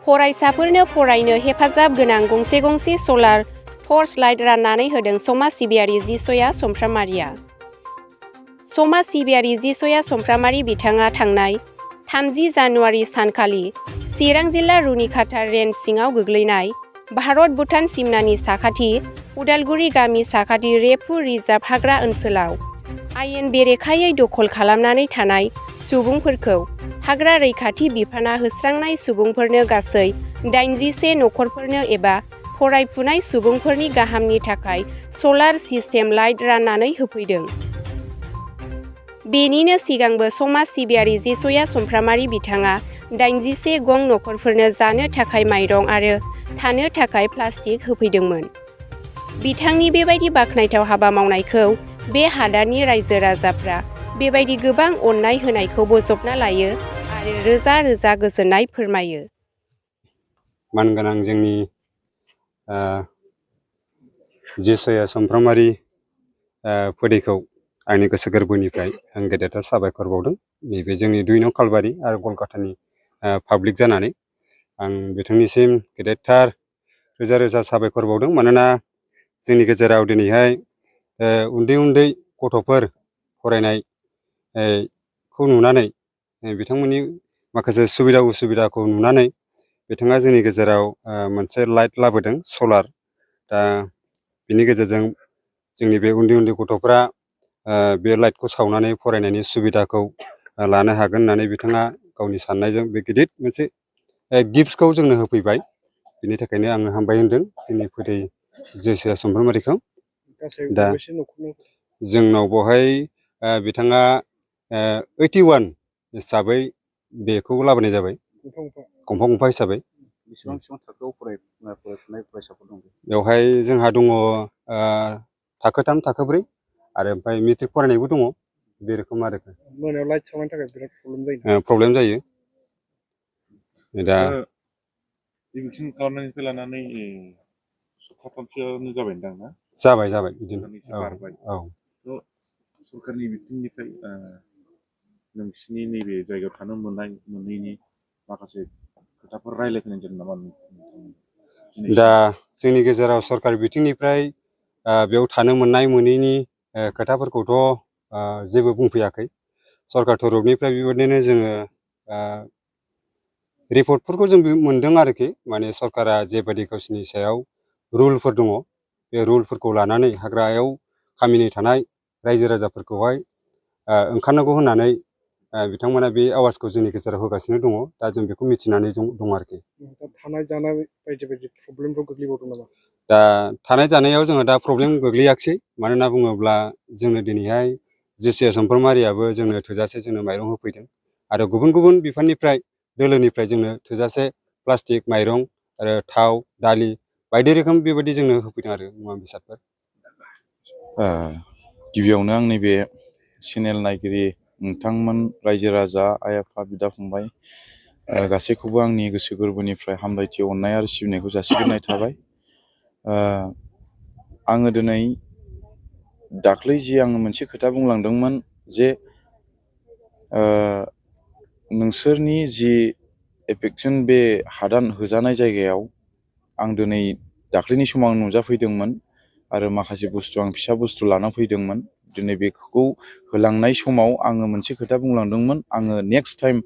फरायसाफोरनो फरायनो हेफाजाब गोनां गंसे गंसे सलार टर्च लाइट राननानै होदों समाज सिबियारि जिसया समफ्रामारिया। समाज सिबियारि जिसया समफ्रामारि बिथाङा थांनाय 30 जानुवारि सानखालि चिरां जिल्ला रुनिखाता रेन्ज सिङाव गोग्लैनाय भारत भुटान सिमनानि साखाथि उदालगुरि गामि साखाथि रेफु रिजार्भ हाग्रा ओनसोलाव आयेन बेरेखायै दखल खालामनानै थानाय सुबुंफोरखौ हाग्रा रैखाथि बिफाना होस्रांनाय सुबुंफोरनो गासै 81 नखरफोरनो एबा फरायफुनाय सुबुंफोरनि गाहामनि थाखाय सलार सिस्टेम लाइट राननानै होफैदों। बेनिनो सिगांबो समाज सिबियारि जिसया समफ्रामारि बिथाङा 81 गं नखरफोरनो जानो थाखाय माइरं आरो थानो थाखाय प्लास्टिक होफैदोंमोन। बिथांनि बेबायदि बाख्नायथाव हाबा मावनायखौ बे हादाननि रायजो राजाफ्रा बेबायदि गोबां अननाय होनायखौ बजबना लायो आरो रोजा रोजा गोजोननाय फोरमायो। मानगोनां जोंनि जिसया समफ्रामारि फोदैखौ आंनि गोसो गोरबोनिफ्राय आं गेदेरथार साबायखर बावदों। नैबे जोंनि 2 नं कालबारि आरो गलगातानि पाब्लिक जानानै आं बिथांनिसिम गेदेरथार रोजा रोजा साबायखर बावदों। मानोना जोंनि गेजेराव दिनैहाय उन्दै उन्दै गथ'फोर फरायनायखौ नुनानै बिथांमोननि माखासे सुबिदा उसुबिदाखौ नुनानै बिथाङा जोंनि गेजेराव मोनसे लाइट लाबोदों सलार। दा बिनि गेजेरजों जोंनि बे उन्दै उन्दै गथ'फ्रा बे लाइटखौ सावनानै फरायनायनि सुबिदाखौ लानो हागोन होननानै बिथाङा गावनि साननायजों बे गिदिर मोनसे गिफ्टखौ जोंनो होफैबाय। बिनि थाखायनो आङो हामबाय होनदों जोंनि फोदै जिसया समफ्रामारिखौ। दा जोंनाव बेवहाय बिथाङा 81 हिसाबै बेखौ लाबोनाय जाबाय, गंफा गंफा हिसाबै। बेसेबां थाखोआव फरायफुनाय फरायसाफोर दं? बेवहाय जोंहा दङ थाखो 3 थाखो 4 आरो ओमफ्राय मेट्रिक फरायनायबो दङ। बे रोखोम आरो मोनायाव लाइट सावनायनि थाखाय बिराद प्रब्लेम जायो। दा इभिकसन खालामनायनिफ्राय लानानै सप्ताथामसोआनो जाबायदां ना? जाबाय बिदिनो। औ। सरकारनि बिथिंनिफ्राय नोंसिनि नैबे जायगायाव थानो मोनैनि माखासे खोथाफोर रायज्लायफैनाय जादों नामा? दा जोंनि गेजेराव सरकार बिथिंनिफ्राय बेयाव थानो मोननाय मोनैनि खोथाफोरखौथ' जेबो बुंफैयाखै। सरकार तरफनिफ्राय बेबायदिनो जोङो रिपर्टफोरखौ जों मोनदों आरोखि। माने सरकारा जेबायदि गावसिनि सायाव रुलफोर दङ, बे रुलफोरखौ लानानै हाग्रायाव खामिनै थानाय रायजो राजाफोरखौहाय ओंखारनांगौ होननानै बिथांमोना बे आवाजखौ जोंनि गेजेराव होगासिनो दङ। दा जों बेखौ मिथिनानै दं आरोखि। थानाय जानाय बायदि प्रब्लेमफोर गोग्लैबावदों नामा? दा थानाय जानायाव जोङो दा प्रब्लेम गोग्लैयाखिसै। मानो होनना बुङोब्ला जोंनो दिनैहाय जिसया समफ्रामारियाबो जोंनो थोजासे जोंनो माइरं होफैदों आरो गुबुन गुबुन बिफाननिफ्राय दोलोनिफ्राय जोंनो थोजासे प्लास्टिक, माइरं आरो थाव, दालि बायदि रोखोम बेबायदि जोंनो होफैदों आरो मुवा बेसादफोर। गिबियावनो आंनि बे चेनेल नायगिरि नोंथांमोन, रायजो राजा, आइ आफा, बिदा फंबाय गासैखौबो आंनि गोसो गोरबोनिफ्राय हामलायथि, अननाय आरो सिबिनायखौ जासिग्रोनाय थाबाय। आङो दिनै दाख्लै आङो मोनसे खोथा बुंलांदोंमोन जे नोंसोरनि एफेक्सन बे हादान होजानाय जायगायाव आं दिनै दाख्लैनि समाव आं नुजाफैदोंमोन आरो माखासे बुस्थु आं फिसा बुस्थु लाना फैदोंमोन। दिनै बेखौ होलांनाय समाव आङो मोनसे खोथा बुंलांदोंमोन, आङो नेक्स्ट टाइम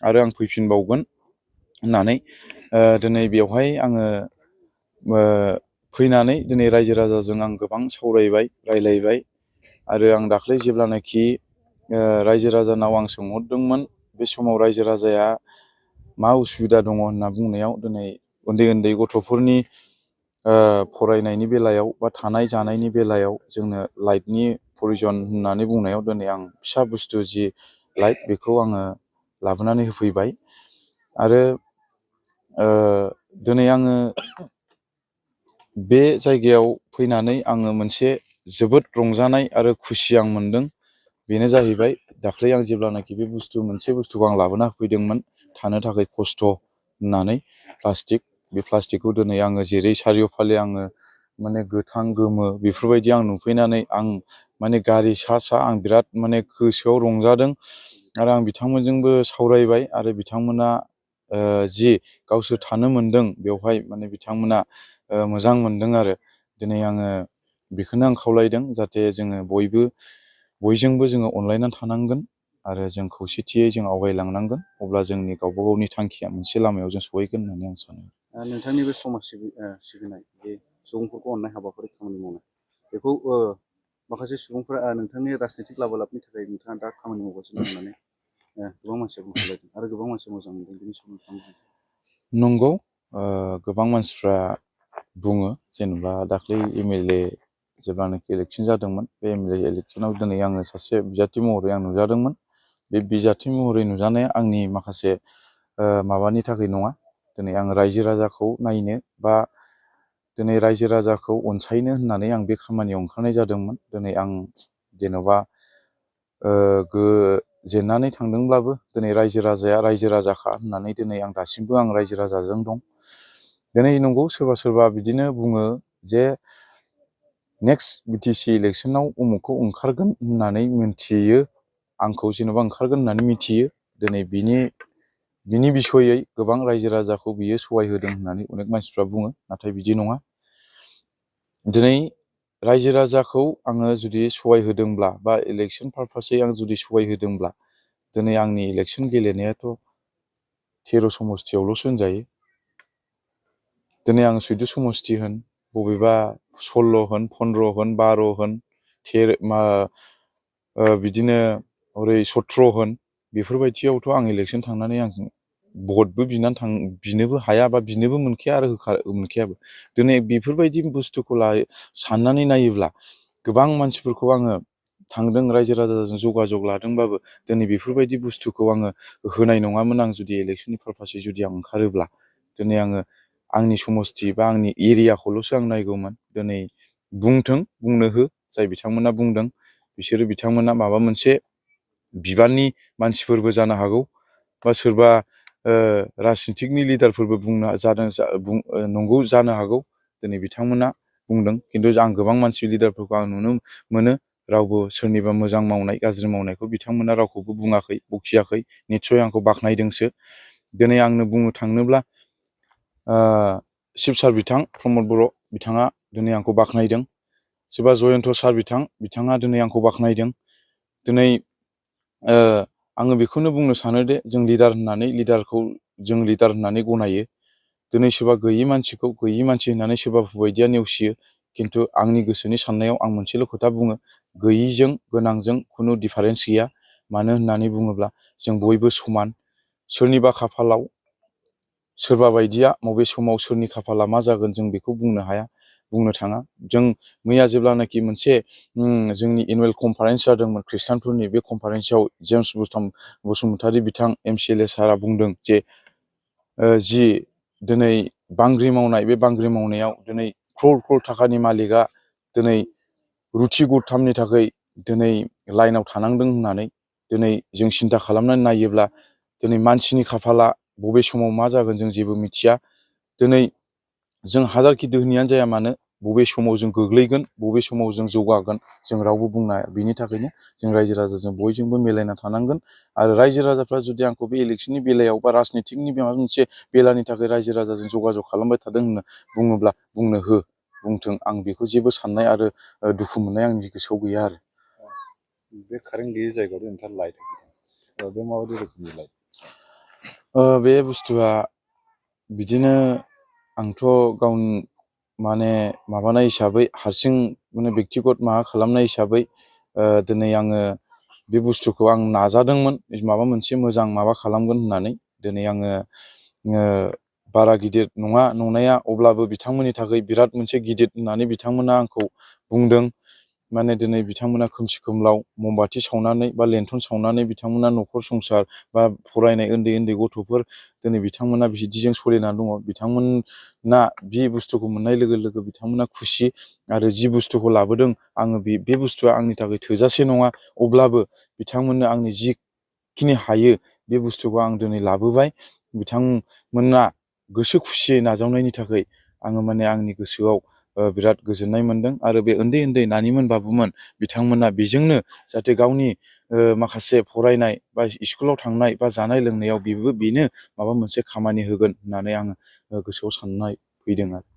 आरो आं फैफिनबावगोन होननानै। दिनै बेवहाय आङो फैनानै दिनै रायजो राजाजों आं गोबां सावरायबाय, रायलायबाय आरो आं दाख्लै जेब्लानाखि रायजो राजानाव आं सोंहरदोंमोन, बे समाव रायजो राजाया मा उसुबिदा दङ होनना बुंनायाव दिनै उन्दै उन्दै गथ'फोरनि फरायनायनि बेलायाव बा थानाय जानायनि बेलायाव जोंनो लाइटनि प्रयजन होननानै बुंनायाव दिनै आं फिसा बुस्थु लाइट बेखौ आङो लाबोनानै होफैबाय। आरो दिनै आङो बे जायगायाव फैनानै आङो मोनसे जोबोद रंजानाय आरो खुसि आं मोनदों। बेनो जाहैबाय दाख्लै आं जेब्लानाखि बे मोनसे बुस्थुखौ आं लाबोना होफैदोंमोन थानो थाखाय खस्थ' होननानै, बे प्लास्टिकखौ दिनै आङो जेरै सारिय'फाले आङो माने गोथां गोमो बेफोरबायदि आं नुफैनानै आं माने गारि सा आं बिराद माने गोसोआव रंजादों। आरो आं बिथांमोनजोंबो सावरायबाय आरो बिथांमोना जि गावसोर थानो मोनदों बेवहाय माने बिथांमोना मोजां मोनदों आरो दिनै आङो बेखौनो आं खावलायदों जाहाथे जोङो बयजोंबो जोङो अनलायनानै थानांगोन आरो जों खौसेथियै जों आवगायलांनांगोन अब्ला जोंनि गावबा गावनि थांखिया मोनसे लामायाव जों सहैगोन होननानै आं सानो। नोंथांनि बे समाज सिबिनाय बे सुबुंफोरखौ अननाय हाबाफारि खामानि मावनाय बेखौ माखासे सुबुंफोरा नोंथांनि राजनितिक लाबोलाबनि थाखाय नोंथाङा दा खामानि मावगासिनो होननानै गोबां मानसिया बुंखालायदों आरो गोबां मानसिया मोजां मोनदों बेनि सोमोन्दै नंगौ गोबां मानसिफ्रा बुङो जेनेबा दाख्लै MLA जेब्लानाखि इलेक्सन जादोंमोन बे MLA इलेक्सनाव दिनै आङो सासे बिजाथि महरै आं नुजादोंमोन। बे बिजाथि महरै नुजानाया आंनि माखासे माबानि थाखाय नङा। दिनै आं रायजो राजाखौ नायनो बा दिनै रायजो राजाखौ अनसायनो होननानै आं बे खामानियाव ओंखारनाय जादोंमोन। दिनै आं जेन'बा जेननानै थांदोंब्लाबो दिनै रायजो राजाया रायजो राजाखा होननानै दिनै आं दासिमबो आं रायजो राजाजों दं। दिनै नंगौ सोरबा सोरबा बिदिनो बुङो जे नेक्स्ट BTC इलेक्सनाव उमुखखौ ओंखारगोन होननानै मिथियो आंखौ जेन'बा ओंखारगोन होननानै मिथियो दिनै बिनि बिसयै गोबां रायजो राजाखौ बियो सहाय होदों होननानै अनेक मानसिफ्रा बुङो नाथाय बिदि नङा। दिनै रायजो राजाखौ आङो जुदि सहाय होदोंब्ला बा इलेक्सन पारपासै आं जुदि सहाय होदोंब्ला दिनै आंनि इलेक्सन गेलेनायाथ' 13 समस्तियावल'सो होनजायो। दिनै आं 14 समस्ति होन बबेबा 16 होन 15 होन 12 होन बिदिनो ओरै 17 होन बेफोरबायदियावथ' आं इलेक्सन थांनानै आं भटबो बिनोबो हाया बा बिनोबो मोनखाया आरो मोनखायाबो। दिनै बेफोरबायदि बुस्थुखौ साननानै नायोब्ला गोबां मानसिफोरखौ आङो थांदों रायजो राजाजों जगाजग लादोंबाबो दिनै बेफोरबायदि बुस्थुखौ आङो होनाय नङामोन आं जुदि इलेक्सननि पारपासै जुदि आं ओंखारोब्ला। दिनै आङो आंनि समस्ति बा आंनि एरियाखौल'सो आं नायगौमोन। दिनै बुंनो हो जाय बिथांमोना बुंदों बिथांमोना माबा मोनसे बिबाननि मानसिफोरबो जानो हागौ बा सोरबा राजनितिकनि लिडारफोरबो नंगौ जानो हागौ। दिनै बिथांमोना बुंदों खिन्थु आं गोबां मानसि लिडारफोरखौ आं नुनो मोनो रावबो सोरनिबा मोजां मावनाय गाज्रि मावनायखौ बिथांमोना रावखौबो बुङाखै बखियाखै निस्सय आंखौ बाख्नायदोंसो। दिनै आंनो बुंनो थाङोब्ला शिब सार बिथां प्रमद बर' बिथाङा दिनै आंखौ बाख्नायदों। सोरबा जयन्त सार बिथाङा दिनै आंखौ बाख्नायदों। दिनै आङो बेखौनो बुंनो सानोदि जों लिडारखौ जों लिडार होननानै गनायो। दिनै सोरबा गैयि मानसिखौ गैयि मानसि होननानै सोरबा बायदिया नेवसियो खिन्थु आंनि गोसोनि साननायाव आं मोनसेल' खोथा बुङो गैयिजों गोनांजों खुनु डिफारेन्स गैया। मानो होननानै बुङोब्ला जों बयबो समान। सोरनिबा खाफालाव सोरबा बायदिया बबे समाव सोरनि खाफाला मा जागोन जों बेखौ बुंनो हाया बुंनो थाङा। जों मैया जेब्लानाखि मोनसे जोंनि एनुवेल कनफारेन्स जादोंमोन खृष्टानफोरनि बे कनफारेन्सआव जेम्स बसुमतारी बिथां MCLA सारा बुंदों जे जि दिनै बांग्रि मावनाय बे बांग्रि मावनायाव दिनै क्रर थाखानि मालिकआ दिनै रुथि गरथामनि थाखाय दिनै लाइनाव थानांदों होननानै दिनै जों सिन्था खालामनानै नायोब्ला दिनै मानसिनि खाफाला बबे समाव मा जागोन जों जेबो मिथिया। दिनै जों हाजारखि दोहोनियानो जाया मानो बबे समाव जों गोग्लैगोन बबे समाव जों जौगागोन जों रावबो बुंनो हाया। बिनि थाखायनो जों रायजो राजाजों बयजोंबो मिलायना थानांगोन आरो रायजो राजाफ्रा जुदि आंखौ बे इलेक्सननि बेलायाव बा राजनितिकनि माबा मोनसे बेलानि थाखाय रायजो राजाजों जगाजग खालामबाय थादों होनना बुङोब्ला बुंनो हो बुंथों आं बेखौ जेबो साननाय आरो दुखु मोननाय आंनि गोसोआव गैया आरो। बे कारेन्ट गैयि जायगायाव नोंथाङा लाइट बे माबायदि रोखोमनि लाइट? बे बुस्थुआ बिदिनो आंथ' माने माबानाय हिसाबै हारसिं माने बेक्तिगत माबा खालामनाय हिसाबै दिनै आङो बे बुस्थुखौ आं नाजादोंमोन माबा मोनसे मोजां माबा खालामगोन होननानै। दिनै आङो बारा गिदिर नङा नंनाया अब्लाबो बिथांमोननि थाखाय बिराद मोनसे गिदिर होननानै बिथांमोना आंखौ बुंदों। माने दिनै बिथांमोना खोमसि खोमलाव ममबाथि सावनानै बा लेन्थन सावनानै बिथांमोना न'खर संसार बा फरायनाय उन्दै उन्दै गथ'फोर दिनै बिथांमोना बिदिजों सोलिनानै दङ। बिथांमोना बे बुस्थुखौ मोननाय लोगो लोगो बिथांमोना खुसि आरो जि बुस्थुखौ लाबोदों आङो बे बुस्थुआ आंनि थाखाय थोजासे नङा अब्लाबो बिथांमोननो आंनि जिखिनि हायो बे बुस्थुखौ आं दिनै लाबोबाय। बिथांमोना गोसो खुसियै नाजावनायनि थाखाय आङो माने आंनि गोसोआव बिराद गोजोननाय मोनदों आरो बे उन्दै नानिमोन बाबुमोन बिथांमोना बेजोंनो जाहाथे गावनि माखासे फरायनाय बा स्कुलाव थांनाय बा जानाय लोंनायाव बेनो माबा मोनसे खामानि होगोन होननानै आङो गोसोआव साननाय फैदों आरो